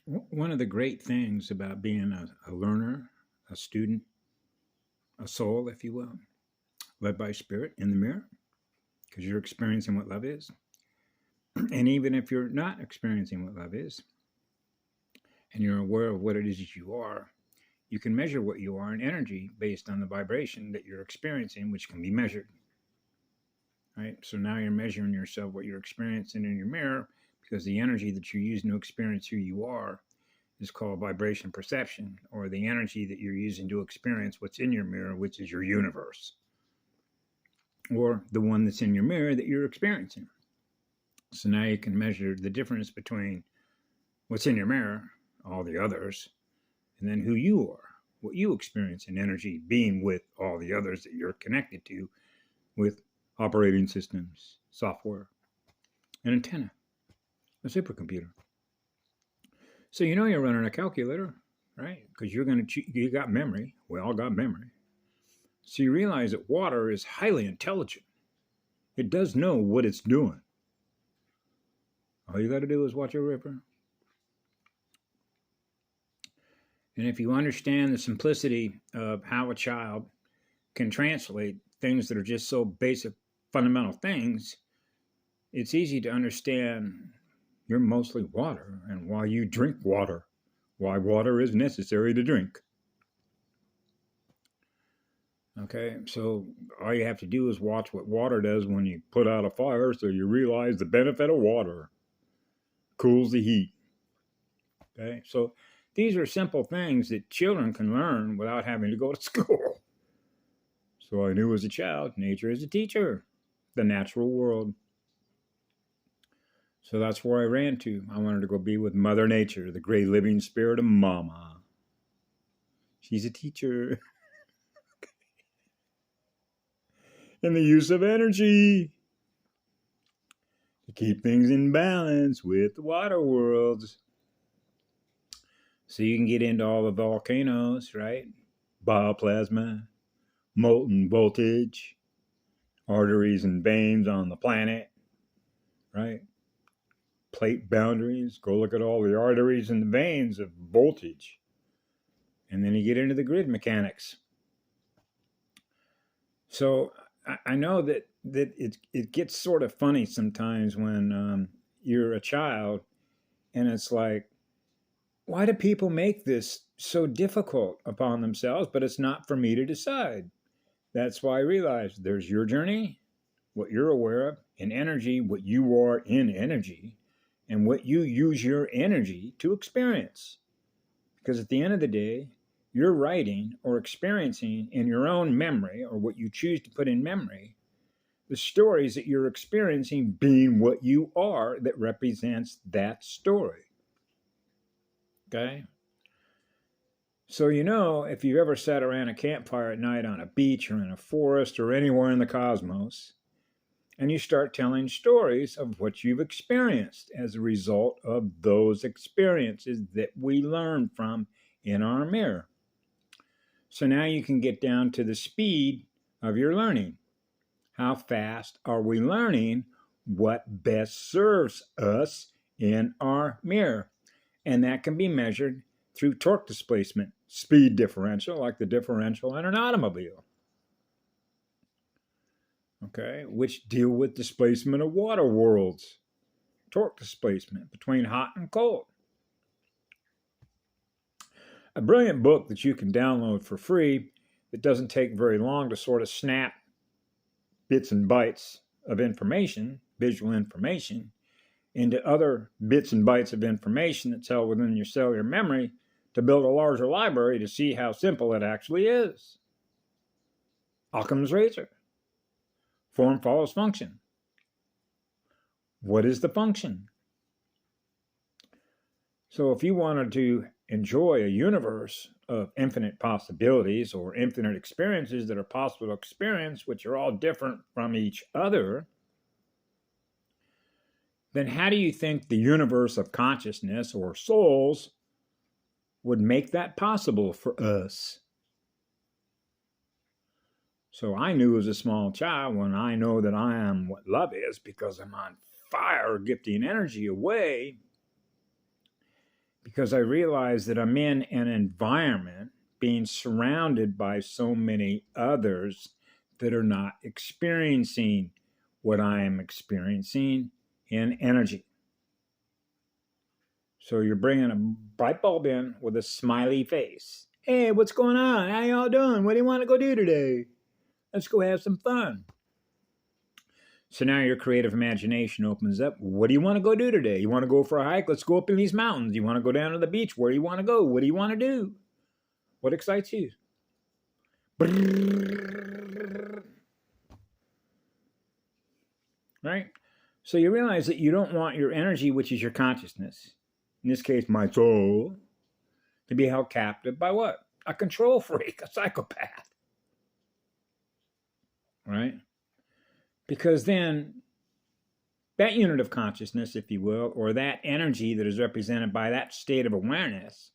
One of the great things about being a learner, a student, a soul, if you will, led by spirit in the mirror, because you're experiencing what love is. And even if you're not experiencing what love is, and you're aware of what it is that you are, you can measure what you are in energy based on the vibration that you're experiencing, which can be measured. Right? So now you're measuring yourself, what you're experiencing in your mirror, because the energy that you're using to experience who you are is called vibration perception, or the energy that you're using to experience what's in your mirror, which is your universe, or the one that's in your mirror that you're experiencing. So now you can measure the difference between what's in your mirror, all the others, and then who you are, what you experience in energy being with all the others that you're connected to with operating systems, software, an antenna, a supercomputer. So you know you're running a calculator, right? Because you got memory. We all got memory. So you realize that water is highly intelligent. It does know what it's doing. All you got to do is watch a river. And if you understand the simplicity of how a child can translate things that are just so basic, fundamental things, it's easy to understand you're mostly water and why you drink water, why water is necessary to drink. Okay, so all you have to do is watch what water does when you put out a fire, so you realize the benefit of water. Cools the heat. Okay, so these are simple things that children can learn without having to go to school. So I knew as a child, nature is a teacher, the natural world. So that's where I ran to. I wanted to go be with Mother Nature, the great living spirit of Mama. She's a teacher. And the use of energy to keep things in balance with the water worlds. So you can get into all the volcanoes, right? Bioplasma, molten voltage, arteries and veins on the planet, right? Plate boundaries, go look at all the arteries and the veins of voltage. And then you get into the grid mechanics. So I know that it gets sort of funny sometimes when you're a child and it's like, why do people make this so difficult upon themselves? But it's not for me to decide. That's why I realized there's your journey, what you're aware of in energy, what you are in energy, and what you use your energy to experience. Because at the end of the day, you're writing or experiencing in your own memory, or what you choose to put in memory, the stories that you're experiencing being what you are that represents that story. Okay? So, you know, if you've ever sat around a campfire at night on a beach or in a forest or anywhere in the cosmos, and you start telling stories of what you've experienced as a result of those experiences that we learn from in our mirror. So now you can get down to the speed of your learning. How fast are we learning what best serves us in our mirror? And that can be measured through torque displacement, speed differential, like the differential in an automobile. Okay, which deal with displacement of water worlds, torque displacement between hot and cold. A brilliant book that you can download for free that doesn't take very long to sort of snap bits and bytes of information, visual information, into other bits and bytes of information that's held within your cellular memory to build a larger library to see how simple it actually is. Occam's razor. Form follows function. What is the function? So if you wanted to enjoy a universe of infinite possibilities or infinite experiences that are possible to experience, which are all different from each other, then how do you think the universe of consciousness or souls would make that possible for us? So I knew as a small child, when I know that I am what love is because I'm on fire, gifting energy away, because I realize that I'm in an environment being surrounded by so many others that are not experiencing what I am experiencing in energy. So you're bringing a bright bulb in with a smiley face. Hey, what's going on? How y'all doing? What do you want to go do today? Let's go have some fun. So now your creative imagination opens up. What do you want to go do today? You want to go for a hike? Let's go up in these mountains. You want to go down to the beach? Where do you want to go? What do you want to do? What excites you? Right? So you realize that you don't want your energy, which is your consciousness, in this case, my soul, to be held captive by what? A control freak, a psychopath. Right? Because then that unit of consciousness, if you will, or that energy that is represented by that state of awareness,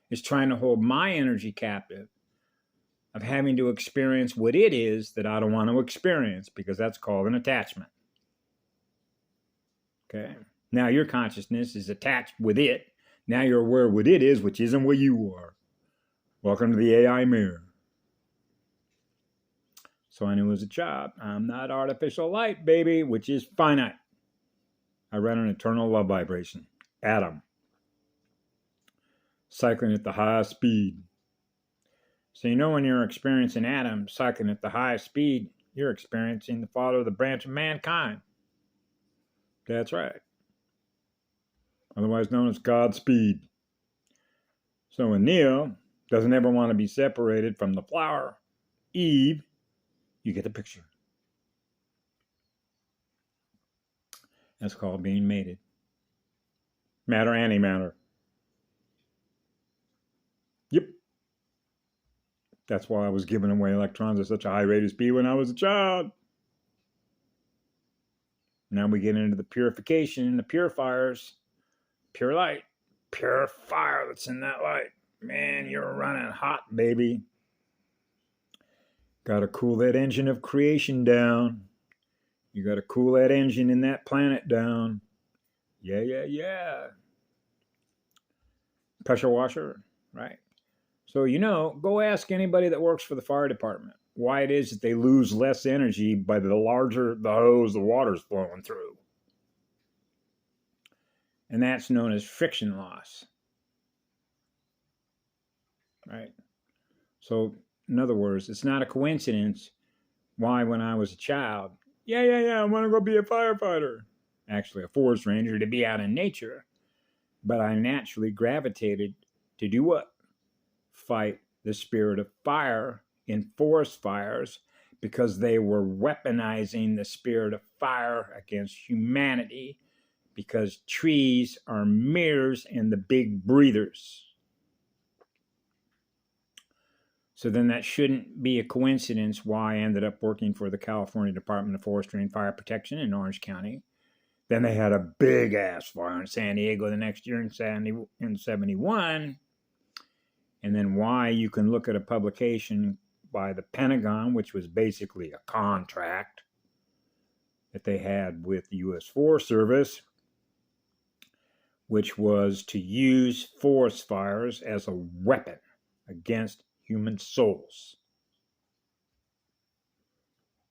is trying to hold my energy captive of having to experience what it is that I don't want to experience, because that's called an attachment. Okay. Now your consciousness is attached with it. Now you're aware of what it is, which isn't what you are. Welcome to the AI mirror. So I knew as a child, I'm not artificial light, baby, which is finite. I run an eternal love vibration, atom, cycling at the highest speed. So you know when you're experiencing atom cycling at the highest speed, you're experiencing the father of the branch of mankind. That's right. Otherwise known as Godspeed. So when Neil doesn't ever want to be separated from the flower, Eve, you get the picture. That's called being mated. Matter, antimatter. Yep. That's why I was giving away electrons at such a high rate of speed when I was a child. Now we get into the purification, the purifiers. Pure light, pure fire that's in that light. Man, you're running hot, baby. Got to cool that engine of creation down. You got to cool that engine in that planet down. Yeah. Pressure washer, right? So, go ask anybody that works for the fire department why it is that they lose less energy by the larger the hose the water's flowing through. And that's known as friction loss. Right? So, in other words, it's not a coincidence why when I was a child, I want to go be a firefighter. Actually, a forest ranger, to be out in nature. But I naturally gravitated to do what? Fight the spirit of fire in forest fires, because they were weaponizing the spirit of fire against humanity, because trees are mirrors and the big breathers. So then that shouldn't be a coincidence why I ended up working for the California Department of Forestry and Fire Protection in Orange County. Then they had a big ass fire in San Diego the next year in 71. And then why you can look at a publication by the Pentagon, which was basically a contract that they had with the U.S. Forest Service, which was to use forest fires as a weapon against human souls.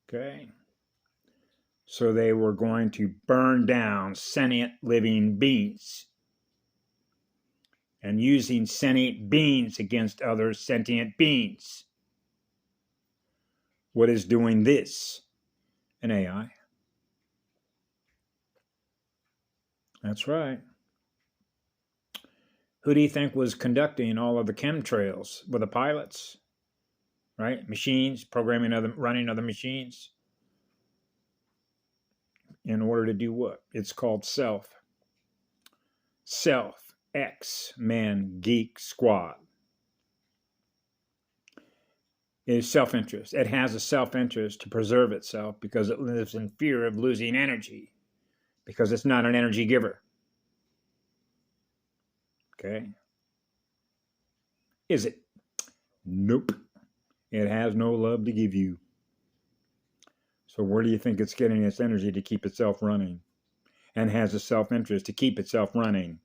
Okay? So they were going to burn down sentient living beings, and using sentient beings against other sentient beings. What is doing this? An AI. That's right. Who do you think was conducting all of the chemtrails? Were the pilots, right? Machines, running other machines. In order to do what? It's called self. Self. X-Men Geek Squad. It is self-interest. It has a self-interest to preserve itself because it lives in fear of losing energy, because it's not an energy giver. Okay? Is it? Nope. It has no love to give you. So where do you think it's getting its energy to keep itself running? And has a self-interest to keep itself running?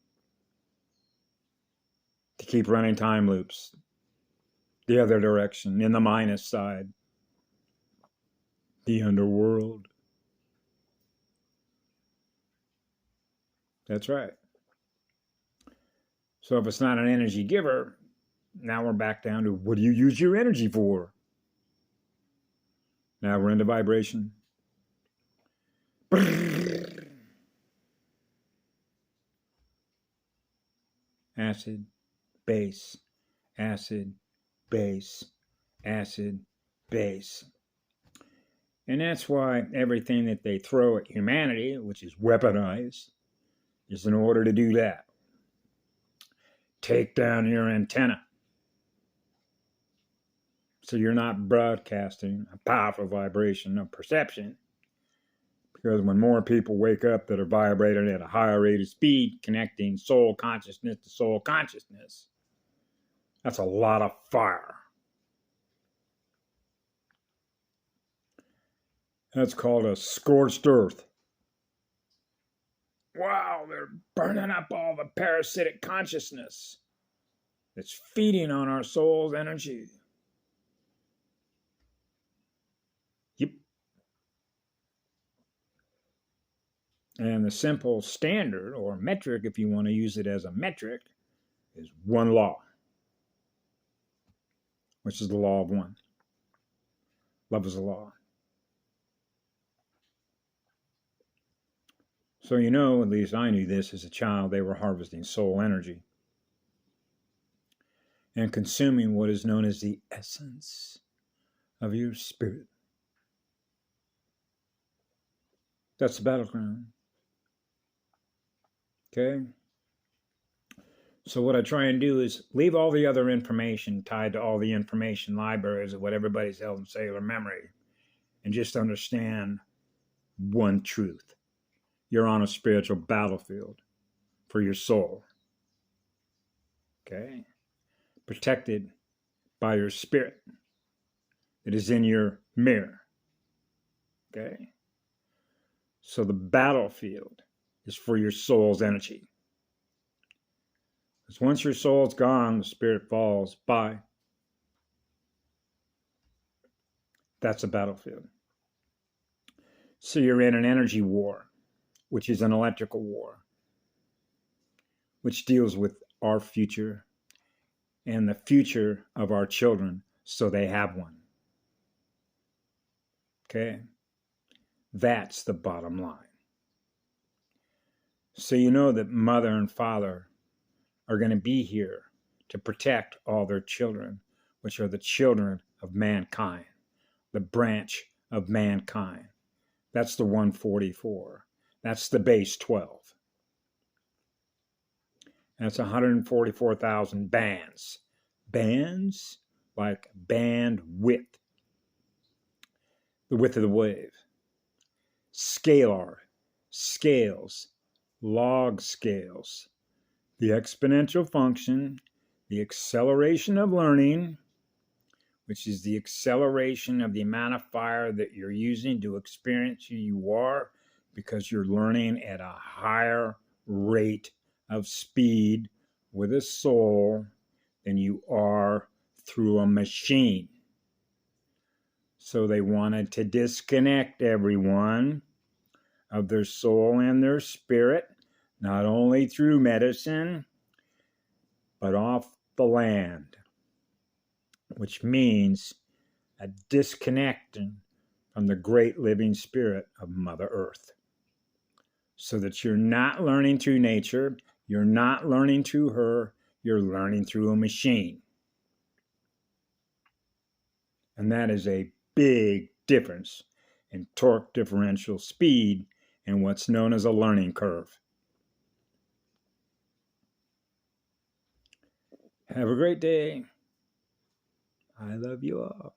to keep running time loops the other direction, in the minus side, the underworld. That's right. So if it's not an energy giver, now we're back down to what do you use your energy for? Now we're into vibration. Acid, base, acid, base, acid, base. And that's why everything that they throw at humanity, which is weaponized, is in order to do that. Take down your antenna. So you're not broadcasting a powerful vibration of perception. Because when more people wake up that are vibrating at a higher rate of speed, connecting soul consciousness to soul consciousness, that's a lot of fire. That's called a scorched earth. Wow, they're burning up all the parasitic consciousness that's feeding on our soul's energy. Yep. And the simple standard, or metric, if you want to use it as a metric, is one law, which is the law of one. Love is a law. So you know, at least I knew this as a child, they were harvesting soul energy and consuming what is known as the essence of your spirit. That's the battleground. Okay? So what I try and do is leave all the other information tied to all the information libraries of what everybody's held in cellular memory and just understand one truth. You're on a spiritual battlefield for your soul. Okay? Protected by your spirit that is in your mirror. Okay? So the battlefield is for your soul's energy. Because once your soul's gone, the spirit falls. Bye. That's a battlefield. So you're in an energy war, which is an electrical war, which deals with our future and the future of our children so they have one. Okay? That's the bottom line. So you know that mother and father are going to be here to protect all their children, which are the children of mankind, the branch of mankind. That's the 144. That's the base 12. That's 144,000 bands. Bands like band width, the width of the wave. Scalar, scales, log scales. The exponential function, the acceleration of learning, which is the acceleration of the amount of fire that you're using to experience who you are, because you're learning at a higher rate of speed with a soul than you are through a machine. So they wanted to disconnect everyone of their soul and their spirit, not only through medicine, but off the land, which means a disconnecting from the great living spirit of Mother Earth. So that you're not learning through nature, you're not learning through her, you're learning through a machine. And that is a big difference in torque differential speed and what's known as a learning curve. Have a great day. I love you all.